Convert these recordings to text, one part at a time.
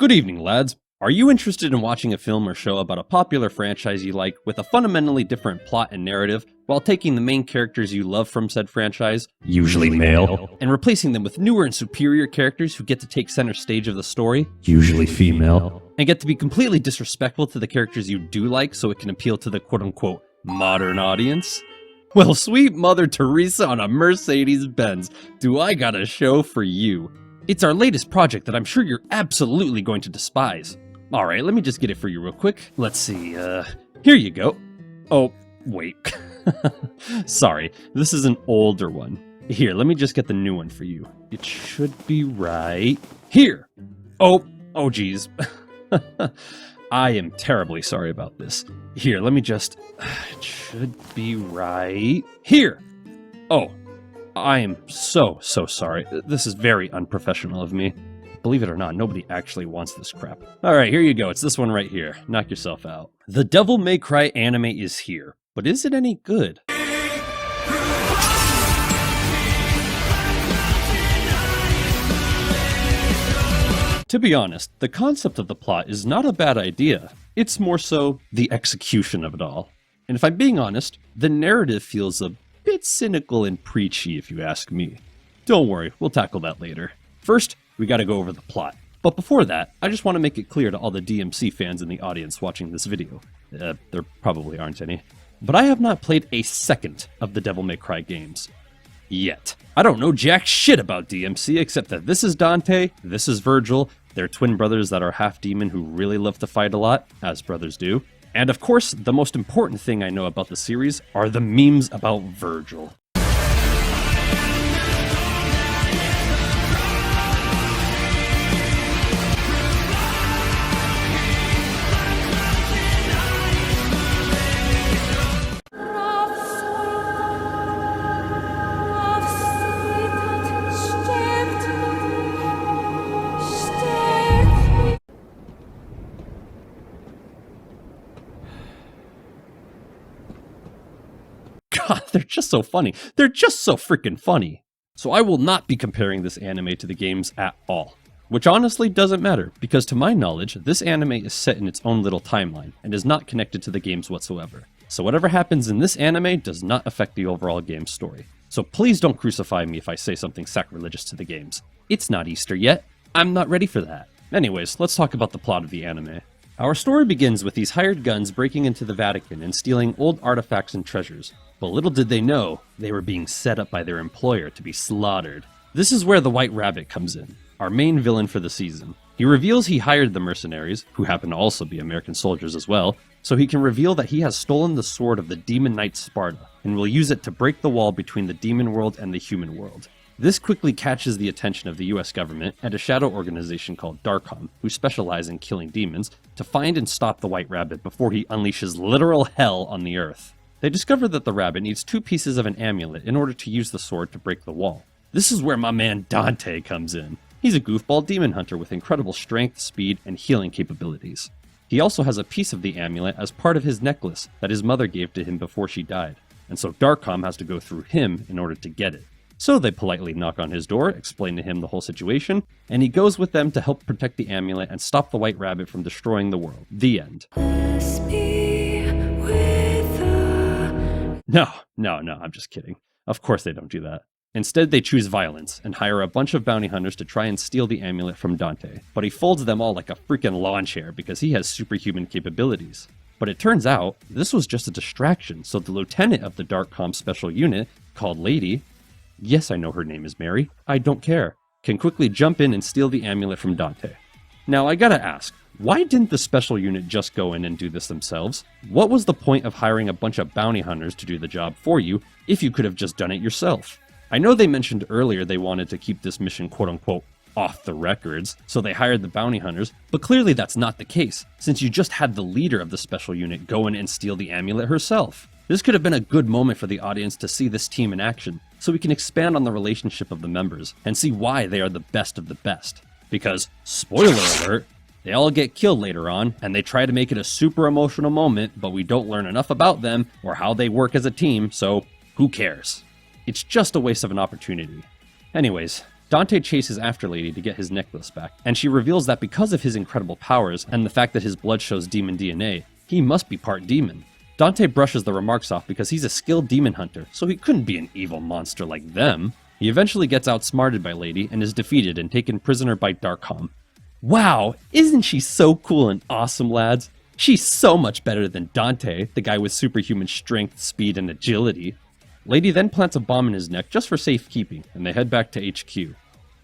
Good evening, lads. Are you interested in watching a film or show about a popular franchise you like with a fundamentally different plot and narrative while taking the main characters you love from said franchise, usually male, and replacing them with newer and superior characters who get to take center stage of the story, usually female, and get to be completely disrespectful to the characters you do like so it can appeal to the quote-unquote modern audience? Well, sweet Mother Teresa on a Mercedes-Benz, do I got a show for you. It's our latest project that I'm sure you're absolutely going to despise. Alright, let me just get it for you real quick. Let's see, here you go. Oh, wait. Sorry, this is an older one. Here, let me just get the new one for you. It should be right here. Oh geez. I am terribly sorry about this. Here, let me just... It should be right here. Oh, I am so sorry. This is very unprofessional of me. Believe it or not, nobody actually wants this crap. Alright, here you go. It's this one right here. Knock yourself out. The Devil May Cry anime is here. But is it any good? To be honest, the concept of the plot is not a bad idea. It's more so the execution of it all. And if I'm being honest, the narrative feels a bit cynical and preachy if you ask me. Don't worry, we'll tackle that later. First, we gotta go over the plot. But before that, I just want to make it clear to all the DMC fans in the audience watching this video. There probably aren't any. But I have not played a second of the Devil May Cry games. Yet. I don't know jack shit about DMC except that this is Dante, this is Virgil, they're twin brothers that are half demon who really love to fight a lot, as brothers do. And of course, the most important thing I know about the series are the memes about Virgil. God, they're just so funny. They're just so freaking funny. So I will not be comparing this anime to the games at all. Which honestly doesn't matter, because to my knowledge, this anime is set in its own little timeline, and is not connected to the games whatsoever. So whatever happens in this anime does not affect the overall game story. So please don't crucify me if I say something sacrilegious to the games. It's not Easter yet. I'm not ready for that. Anyways, let's talk about the plot of the anime. Our story begins with these hired guns breaking into the Vatican and stealing old artifacts and treasures. But little did they know, they were being set up by their employer to be slaughtered. This is where the White Rabbit comes in, our main villain for the season. He reveals he hired the mercenaries, who happen to also be American soldiers as well, so he can reveal that he has stolen the sword of the Demon Knight Sparta, and will use it to break the wall between the demon world and the human world. This quickly catches the attention of the US government and a shadow organization called Darkham, who specialize in killing demons, to find and stop the White Rabbit before he unleashes literal hell on the earth. They discover that the rabbit needs 2 pieces of an amulet in order to use the sword to break the wall. This is where my man Dante comes in. He's a goofball demon hunter with incredible strength, speed, and healing capabilities. He also has a piece of the amulet as part of his necklace that his mother gave to him before she died, and so Darkham has to go through him in order to get it. So they politely knock on his door, explain to him the whole situation, and he goes with them to help protect the amulet and stop the White Rabbit from destroying the world. The end. No, I'm just kidding. Of course they don't do that. Instead, they choose violence and hire a bunch of bounty hunters to try and steal the amulet from Dante. But he folds them all like a freaking lawn chair because he has superhuman capabilities. But it turns out, this was just a distraction, so the lieutenant of the Darkham special unit, called Lady, yes, I know her name is Mary, I don't care, can quickly jump in and steal the amulet from Dante. Now I gotta ask, why didn't the special unit just go in and do this themselves? What was the point of hiring a bunch of bounty hunters to do the job for you if you could have just done it yourself? I know they mentioned earlier they wanted to keep this mission quote-unquote off the records, so they hired the bounty hunters, but clearly that's not the case, since you just had the leader of the special unit go in and steal the amulet herself. This could have been a good moment for the audience to see this team in action, so we can expand on the relationship of the members, and see why they are the best of the best. Because, spoiler alert, they all get killed later on, and they try to make it a super emotional moment, but we don't learn enough about them or how they work as a team, so who cares? It's just a waste of an opportunity. Anyways, Dante chases after Lady to get his necklace back, and she reveals that because of his incredible powers and the fact that his blood shows demon DNA, he must be part demon. Dante brushes the remarks off because he's a skilled demon hunter, so he couldn't be an evil monster like them. He eventually gets outsmarted by Lady and is defeated and taken prisoner by Darkham. Wow, isn't she so cool and awesome, lads? She's so much better than Dante, the guy with superhuman strength, speed, and agility. Lady then plants a bomb in his neck just for safekeeping, and they head back to HQ.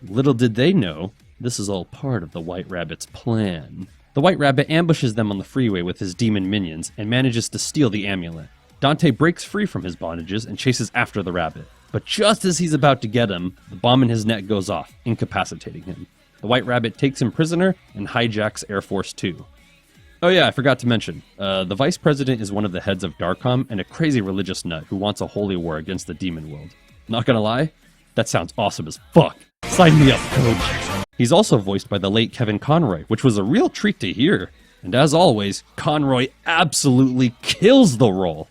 Little did they know, this is all part of the White Rabbit's plan. The White Rabbit ambushes them on the freeway with his demon minions and manages to steal the amulet. Dante breaks free from his bondages and chases after the rabbit. But just as he's about to get him, the bomb in his neck goes off, incapacitating him. The White Rabbit takes him prisoner and hijacks Air Force 2. Oh yeah, I forgot to mention, the Vice President is one of the heads of Darkham and a crazy religious nut who wants a holy war against the demon world. Not gonna lie, that sounds awesome as fuck. Sign me up, coach. He's also voiced by the late Kevin Conroy, which was a real treat to hear. And as always, Conroy absolutely kills the role.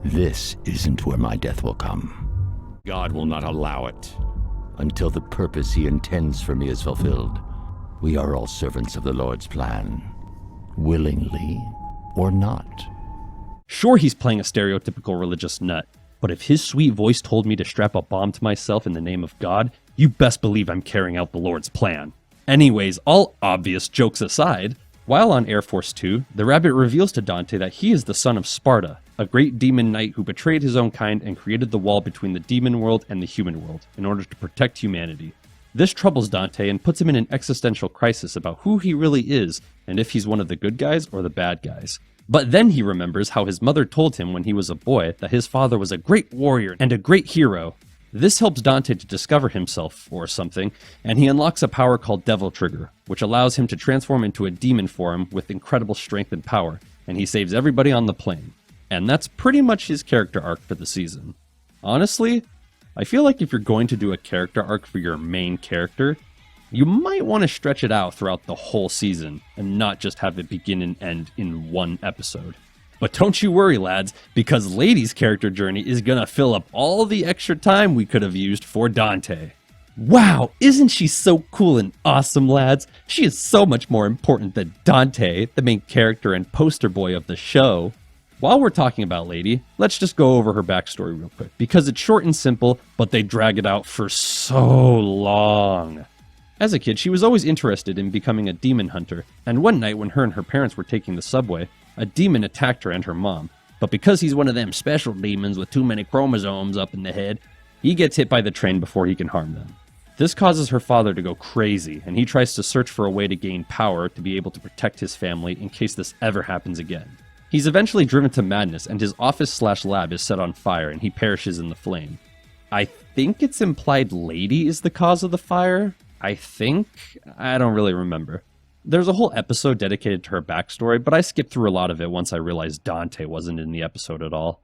This isn't where my death will come. God will not allow it until the purpose he intends for me is fulfilled. We are all servants of the Lord's plan, willingly or not. Sure, he's playing a stereotypical religious nut, but if his sweet voice told me to strap a bomb to myself in the name of God, you best believe I'm carrying out the Lord's plan. Anyways, all obvious jokes aside, while on Air Force 2, the rabbit reveals to Dante that he is the son of Sparta, a great demon knight who betrayed his own kind and created the wall between the demon world and the human world in order to protect humanity. This troubles Dante and puts him in an existential crisis about who he really is and if he's one of the good guys or the bad guys. But then he remembers how his mother told him when he was a boy that his father was a great warrior and a great hero. This helps Dante to discover himself, or something, and he unlocks a power called Devil Trigger, which allows him to transform into a demon form with incredible strength and power, and he saves everybody on the plane. And that's pretty much his character arc for the season. Honestly, I feel like if you're going to do a character arc for your main character, you might want to stretch it out throughout the whole season, and not just have it begin and end in one episode. But don't you worry, lads, because Lady's character journey is gonna fill up all the extra time we could have used for Dante. Wow, isn't she so cool and awesome, lads? She is so much more important than Dante, the main character and poster boy of the show. While we're talking about Lady, let's just go over her backstory real quick, because it's short and simple, but they drag it out for so long. As a kid, she was always interested in becoming a demon hunter, and one night when her and her parents were taking the subway, a demon attacked her and her mom. But because he's one of them special demons with too many chromosomes up in the head, he gets hit by the train before he can harm them. This causes her father to go crazy, and he tries to search for a way to gain power to be able to protect his family in case this ever happens again. He's eventually driven to madness, and his office/lab is set on fire, and he perishes in the flame. I think it's implied Lady is the cause of the fire. I don't really remember. There's a whole episode dedicated to her backstory, but I skipped through a lot of it once I realized Dante wasn't in the episode at all.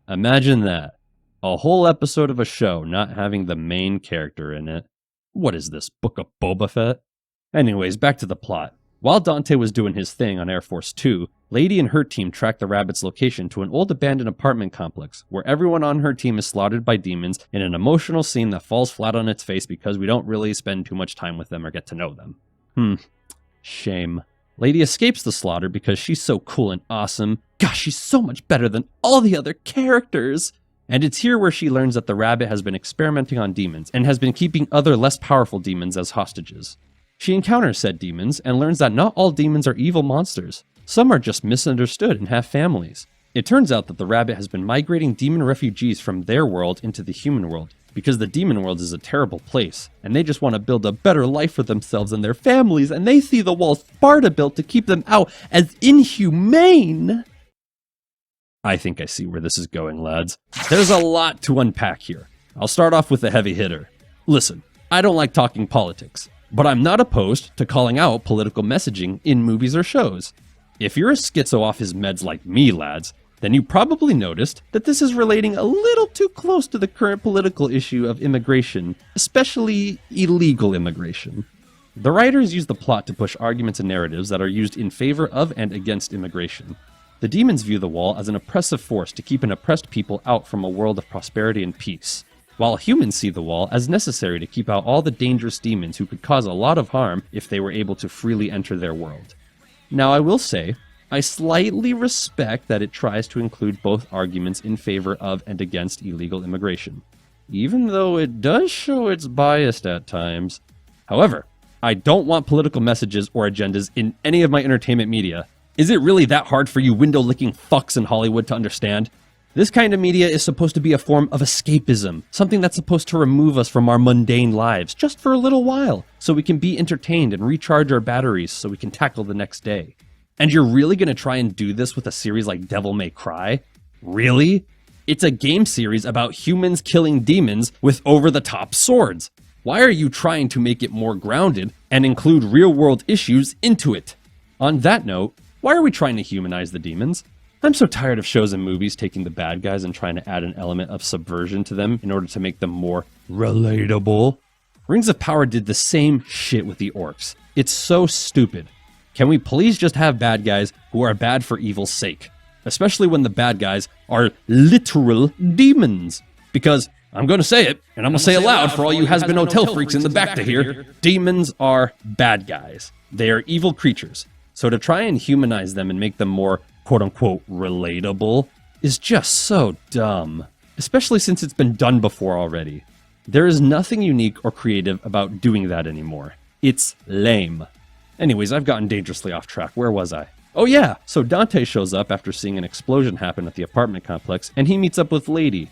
Imagine that. A whole episode of a show not having the main character in it. What is this, Book of Boba Fett? Anyways, back to the plot. While Dante was doing his thing on Air Force 2, Lady and her team track the rabbit's location to an old abandoned apartment complex, where everyone on her team is slaughtered by demons in an emotional scene that falls flat on its face because we don't really spend too much time with them or get to know them. Shame. Lady escapes the slaughter because she's so cool and awesome. Gosh, she's so much better than all the other characters! And it's here where she learns that the rabbit has been experimenting on demons and has been keeping other less powerful demons as hostages. She encounters said demons and learns that not all demons are evil monsters. Some are just misunderstood and have families. It turns out that the rabbit has been migrating demon refugees from their world into the human world, because the demon world is a terrible place, and they just want to build a better life for themselves and their families, and they see the wall Sparta built to keep them out as inhumane. I think I see where this is going, lads. There's a lot to unpack here. I'll start off with a heavy hitter. Listen, I don't like talking politics, but I'm not opposed to calling out political messaging in movies or shows. If you're a schizo off his meds like me, lads, then you probably noticed that this is relating a little too close to the current political issue of immigration, especially illegal immigration. The writers use the plot to push arguments and narratives that are used in favor of and against immigration. The demons view the wall as an oppressive force to keep an oppressed people out from a world of prosperity and peace. while humans see the wall as necessary to keep out all the dangerous demons who could cause a lot of harm if they were able to freely enter their world. Now I will say, I slightly respect that it tries to include both arguments in favor of and against illegal immigration, even though it does show it's biased at times. However, I don't want political messages or agendas in any of my entertainment media. Is it really that hard for you window-licking fucks in Hollywood to understand? This kind of media is supposed to be a form of escapism, something that's supposed to remove us from our mundane lives just for a little while, so we can be entertained and recharge our batteries so we can tackle the next day. And you're really going to try and do this with a series like Devil May Cry? Really? It's a game series about humans killing demons with over-the-top swords. Why are you trying to make it more grounded and include real-world issues into it? On that note, why are we trying to humanize the demons? I'm so tired of shows and movies taking the bad guys and trying to add an element of subversion to them in order to make them more relatable. Rings of Power did the same shit with the orcs. It's so stupid. Can we please just have bad guys who are bad for evil's sake? Especially when the bad guys are literal demons. Because, I'm going to say it, and I'm going to say it loud for all you has-been hotel freaks in the back to hear, demons are bad guys. They are evil creatures. So to try and humanize them and make them more quote-unquote relatable is just so dumb. Especially since it's been done before already. There is nothing unique or creative about doing that anymore. It's lame. Anyways, I've gotten dangerously off track. Where was I? Oh yeah, so Dante shows up after seeing an explosion happen at the apartment complex, and he meets up with Lady.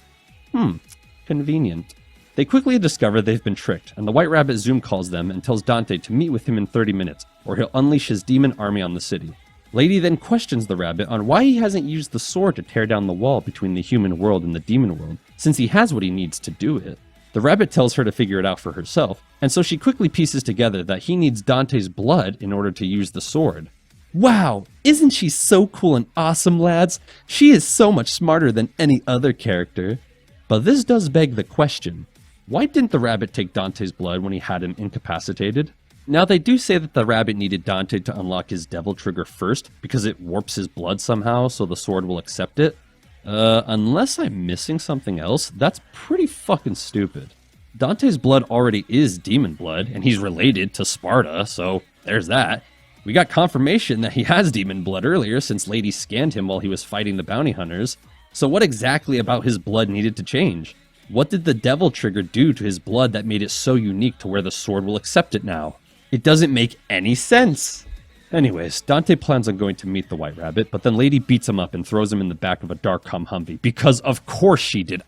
Convenient. They quickly discover they've been tricked, and the White Rabbit Zoom calls them and tells Dante to meet with him in 30 minutes, or he'll unleash his demon army on the city. Lady then questions the rabbit on why he hasn't used the sword to tear down the wall between the human world and the demon world, since he has what he needs to do it. The rabbit tells her to figure it out for herself, and so she quickly pieces together that he needs Dante's blood in order to use the sword. Wow, isn't she so cool and awesome, lads? She is so much smarter than any other character. But this does beg the question, why didn't the rabbit take Dante's blood when he had him incapacitated? Now they do say that the rabbit needed Dante to unlock his devil trigger first because it warps his blood somehow so the sword will accept it. Unless I'm missing something else, that's pretty fucking stupid. Dante's blood already is demon blood, and he's related to Sparta, so there's that. We got confirmation that he has demon blood earlier since Lady scanned him while he was fighting the bounty hunters. So what exactly about his blood needed to change? What did the devil trigger do to his blood that made it so unique to where the sword will accept it now? It doesn't make any sense. Anyways, Dante plans on going to meet the White Rabbit, but then Lady beats him up and throws him in the back of a Darkcom Humvee, because of course she did.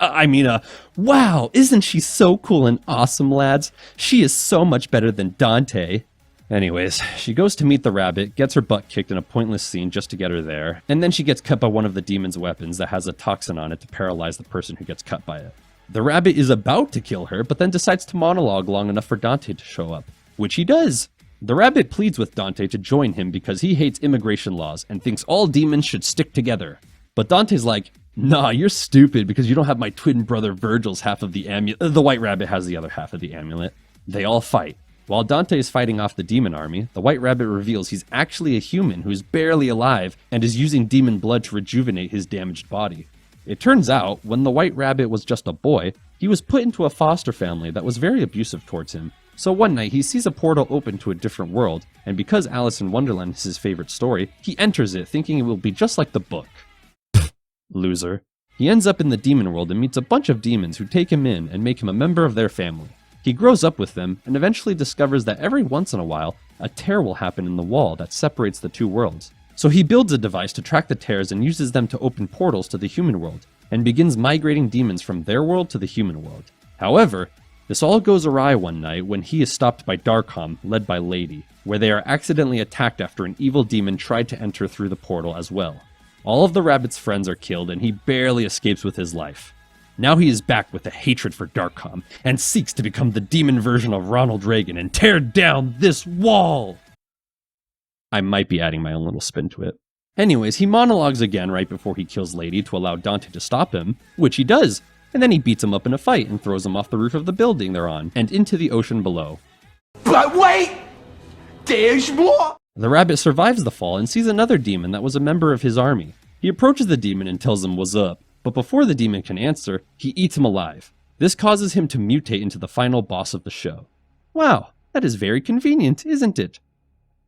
Wow, isn't she so cool and awesome, lads? She is so much better than Dante. Anyways, she goes to meet the rabbit, gets her butt kicked in a pointless scene just to get her there, and then she gets cut by one of the demon's weapons that has a toxin on it to paralyze the person who gets cut by it. The rabbit is about to kill her, but then decides to monologue long enough for Dante to show up, which he does. The rabbit pleads with Dante to join him because he hates immigration laws and thinks all demons should stick together. But Dante's like, nah, you're stupid because you don't have my twin brother Virgil's half of the amulet. The White Rabbit has the other half of the amulet. They all fight. While Dante is fighting off the demon army, the White Rabbit reveals he's actually a human who's barely alive and is using demon blood to rejuvenate his damaged body. It turns out, when the White Rabbit was just a boy, he was put into a foster family that was very abusive towards him. So one night, he sees a portal open to a different world, and because Alice in Wonderland is his favorite story, he enters it thinking it will be just like the book. Loser. He ends up in the demon world and meets a bunch of demons who take him in and make him a member of their family. He grows up with them and eventually discovers that every once in a while, a tear will happen in the wall that separates the two worlds. So he builds a device to track the tears and uses them to open portals to the human world, and begins migrating demons from their world to the human world. However, this all goes awry one night when he is stopped by Darkcom, led by Lady, where they are accidentally attacked after an evil demon tried to enter through the portal as well. All of the rabbit's friends are killed and he barely escapes with his life. Now he is back with a hatred for Darkcom, and seeks to become the demon version of Ronald Reagan and tear down this wall! I might be adding my own little spin to it. Anyways, he monologues again right before he kills Lady to allow Dante to stop him, which he does, and then he beats him up in a fight and throws him off the roof of the building they're on, and into the ocean below. But wait! There's more! The rabbit survives the fall and sees another demon that was a member of his army. He approaches the demon and tells him what's up, but before the demon can answer, he eats him alive. This causes him to mutate into the final boss of the show. Wow, that is very convenient, isn't it?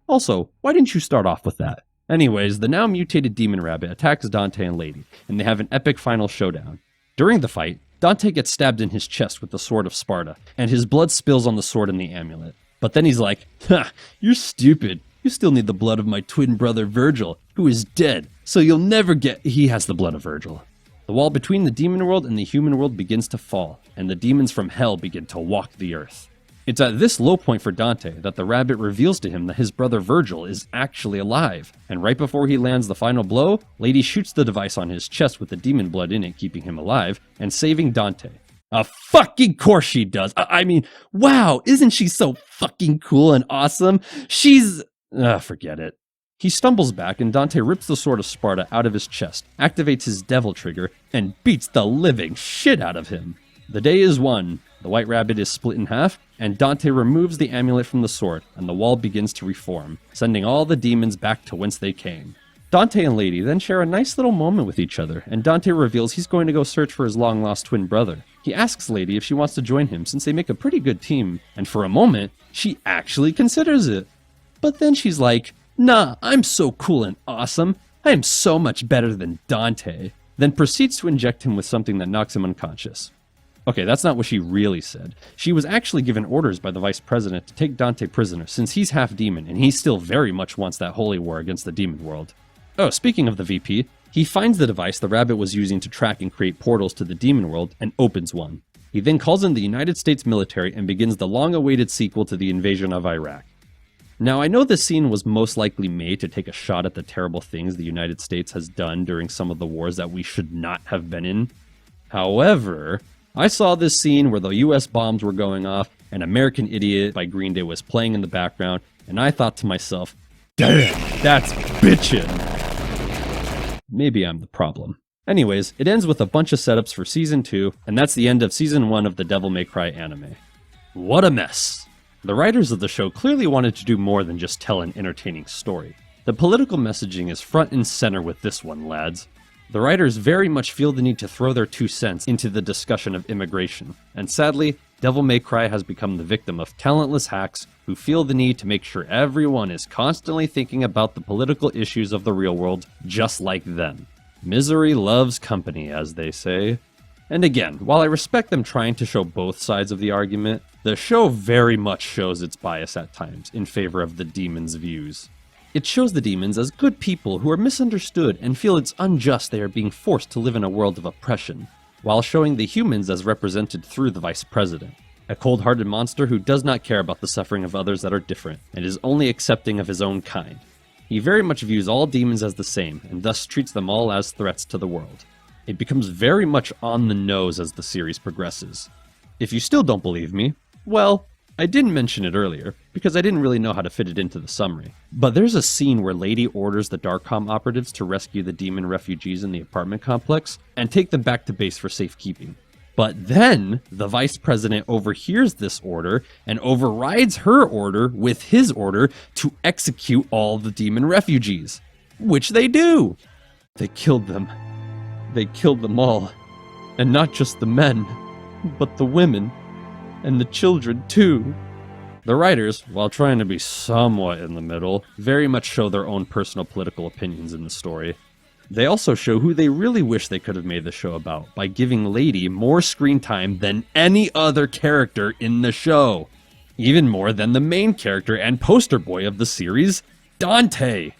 Also, why didn't you start off with that? Anyways, the now mutated demon rabbit attacks Dante and Lady, and they have an epic final showdown. During the fight, Dante gets stabbed in his chest with the sword of Sparta, and his blood spills on the sword and the amulet. But then he's like, "Ha, you're stupid. You still need the blood of my twin brother Virgil, who is dead, so you'll never get—" He has the blood of Virgil. The wall between the demon world and the human world begins to fall, and the demons from hell begin to walk the earth. It's at this low point for Dante that the rabbit reveals to him that his brother Virgil is actually alive, and right before he lands the final blow, Lady shoots the device on his chest with the demon blood in it keeping him alive, and saving Dante. A fucking course she does! I mean, wow, isn't she so fucking cool and awesome? She's... forget it. He stumbles back and Dante rips the sword of Sparta out of his chest, activates his devil trigger, and beats the living shit out of him. The day is won. The white rabbit is split in half, and Dante removes the amulet from the sword, and the wall begins to reform, sending all the demons back to whence they came. Dante and Lady then share a nice little moment with each other, and Dante reveals he's going to go search for his long-lost twin brother. He asks Lady if she wants to join him since they make a pretty good team, and for a moment, she actually considers it. But then she's like, "Nah, I'm so cool and awesome. I am so much better than Dante," then proceeds to inject him with something that knocks him unconscious. Okay, that's not what she really said. She was actually given orders by the vice president to take Dante prisoner since he's half demon and he still very much wants that holy war against the demon world. Oh, speaking of the VP, he finds the device the rabbit was using to track and create portals to the demon world and opens one. He then calls in the United States military and begins the long-awaited sequel to the invasion of Iraq. Now, I know this scene was most likely made to take a shot at the terrible things the United States has done during some of the wars that we should not have been in. However, I saw this scene where the US bombs were going off and American Idiot by Green Day was playing in the background, and I thought to myself, damn, that's bitchin'. Maybe I'm the problem. Anyways, it ends with a bunch of setups for Season 2, and that's the end of Season 1 of the Devil May Cry anime. What a mess. The writers of the show clearly wanted to do more than just tell an entertaining story. The political messaging is front and center with this one, lads. The writers very much feel the need to throw their 2 cents into the discussion of immigration, and sadly, Devil May Cry has become the victim of talentless hacks who feel the need to make sure everyone is constantly thinking about the political issues of the real world just like them. Misery loves company, as they say. And again, while I respect them trying to show both sides of the argument, the show very much shows its bias at times in favor of the demons' views. It shows the demons as good people who are misunderstood and feel it's unjust they are being forced to live in a world of oppression, while showing the humans as represented through the vice president, a cold-hearted monster who does not care about the suffering of others that are different and is only accepting of his own kind. He very much views all demons as the same and thus treats them all as threats to the world. It becomes very much on the nose as the series progresses. If you still don't believe me, well, I didn't mention it earlier, because I didn't really know how to fit it into the summary. But there's a scene where Lady orders the Darkcom operatives to rescue the demon refugees in the apartment complex and take them back to base for safekeeping. But then, the vice president overhears this order and overrides her order with his order to execute all the demon refugees. Which they do! They killed them. They killed them all. And not just the men, but the women. And the children, too. The writers, while trying to be somewhat in the middle, very much show their own personal political opinions in the story. They also show who they really wish they could have made the show about by giving Lady more screen time than any other character in the show. Even more than the main character and poster boy of the series, Dante.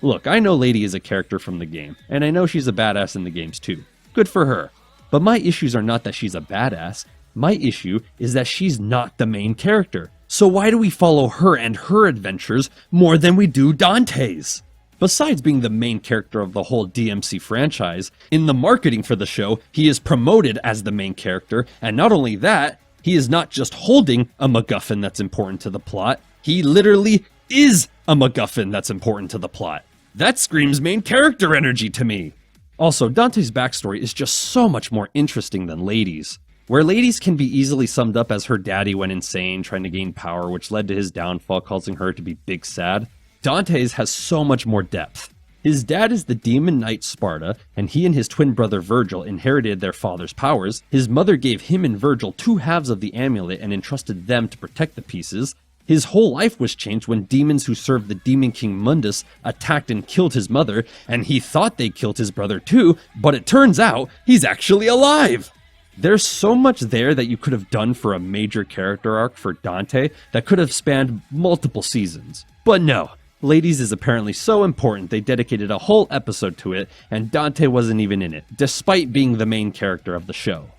Look, I know Lady is a character from the game, and I know she's a badass in the games too. Good for her. But my issues are not that she's a badass. My issue is that she's not the main character. So why do we follow her and her adventures more than we do Dante's? Besides being the main character of the whole DMC franchise, in the marketing for the show, he is promoted as the main character, and not only that, he is not just holding a MacGuffin that's important to the plot, he literally is a MacGuffin that's important to the plot. That screams main character energy to me! Also, Dante's backstory is just so much more interesting than Lady's. Where Lady's can be easily summed up as her daddy went insane trying to gain power, which led to his downfall, causing her to be big sad, Dante's has so much more depth. His dad is the demon knight Sparta, and he and his twin brother Virgil inherited their father's powers. His mother gave him and Virgil 2 halves of the amulet and entrusted them to protect the pieces. His whole life was changed when demons who served the demon king Mundus attacked and killed his mother, and he thought they killed his brother too, but it turns out he's actually alive! There's so much there that you could have done for a major character arc for Dante that could have spanned multiple seasons. But no, Ladies is apparently so important they dedicated a whole episode to it, and Dante wasn't even in it, despite being the main character of the show.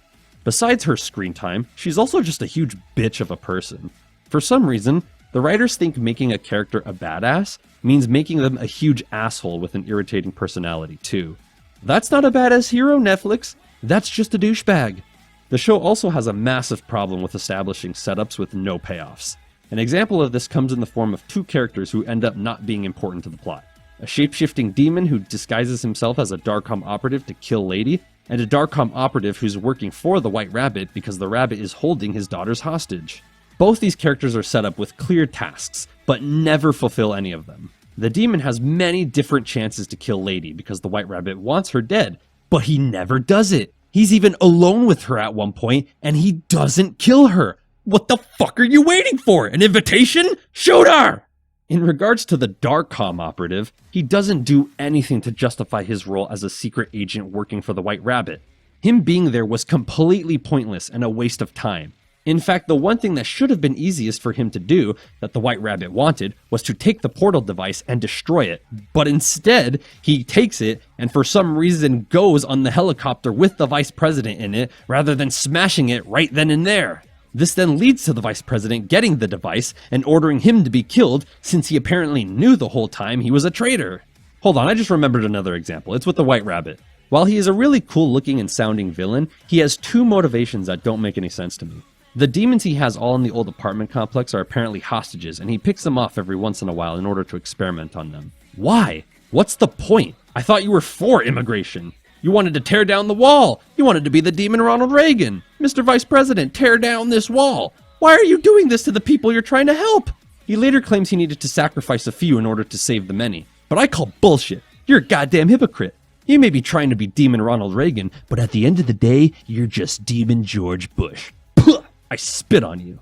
Besides her screen time, she's also just a huge bitch of a person. For some reason, the writers think making a character a badass means making them a huge asshole with an irritating personality too. That's not a badass hero, Netflix. That's just a douchebag. The show also has a massive problem with establishing setups with no payoffs. An example of this comes in the form of 2 characters who end up not being important to the plot. A shape-shifting demon who disguises himself as a Darkcom operative to kill Lady, and a Darkcom operative who's working for the White Rabbit because the rabbit is holding his daughter's hostage. Both these characters are set up with clear tasks, but never fulfill any of them. The demon has many different chances to kill Lady because the White Rabbit wants her dead, but he never does it. He's even alone with her at one point, and he doesn't kill her. What the fuck are you waiting for? An invitation? Shoot her! In regards to the Darkcom operative, he doesn't do anything to justify his role as a secret agent working for the White Rabbit. Him being there was completely pointless and a waste of time. In fact, the one thing that should have been easiest for him to do, that the White Rabbit wanted, was to take the portal device and destroy it. But instead, he takes it and for some reason goes on the helicopter with the Vice President in it, rather than smashing it right then and there. This then leads to the Vice President getting the device and ordering him to be killed, since he apparently knew the whole time he was a traitor. Hold on, I just remembered another example. It's with the White Rabbit. While he is a really cool looking and sounding villain, he has 2 motivations that don't make any sense to me. The demons he has all in the old apartment complex are apparently hostages, and he picks them off every once in a while in order to experiment on them. Why? What's the point? I thought you were for immigration. You wanted to tear down the wall. You wanted to be the demon Ronald Reagan. Mr. Vice President, tear down this wall. Why are you doing this to the people you're trying to help? He later claims he needed to sacrifice a few in order to save the many. But I call bullshit. You're a goddamn hypocrite. You may be trying to be demon Ronald Reagan, but at the end of the day, you're just demon George Bush. Puh! I spit on you.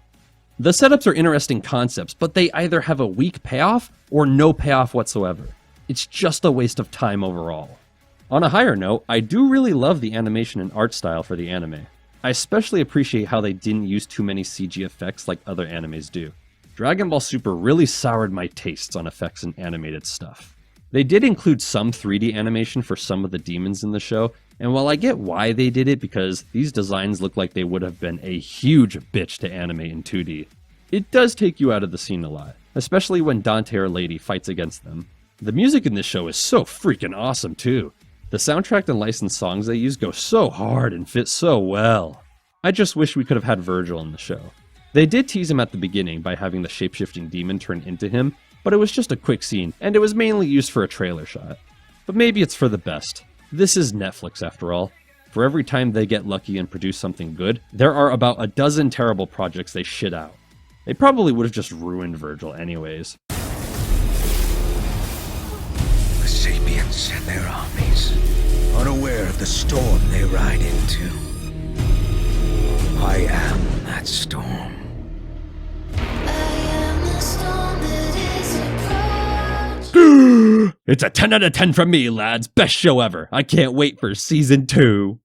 The setups are interesting concepts, but they either have a weak payoff or no payoff whatsoever. It's just a waste of time overall. On a higher note, I do really love the animation and art style for the anime. I especially appreciate how they didn't use too many CG effects like other animes do. Dragon Ball Super really soured my tastes on effects and animated stuff. They did include some 3D animation for some of the demons in the show, and while I get why they did it because these designs look like they would have been a huge bitch to animate in 2D, it does take you out of the scene a lot, especially when Dante or Lady fights against them. The music in this show is so freaking awesome too. The soundtrack and licensed songs they use go so hard and fit so well. I just wish we could have had Virgil in the show. They did tease him at the beginning by having the shape-shifting demon turn into him, but it was just a quick scene, and it was mainly used for a trailer shot. But maybe it's for the best. This is Netflix after all. For every time they get lucky and produce something good, there are about a dozen terrible projects they shit out. They probably would have just ruined Virgil anyways. The Sapiens and their armies, unaware of the storm they ride into. I am that storm. It's a 10 out of 10 from me, lads. Best show ever. I can't wait for season 2.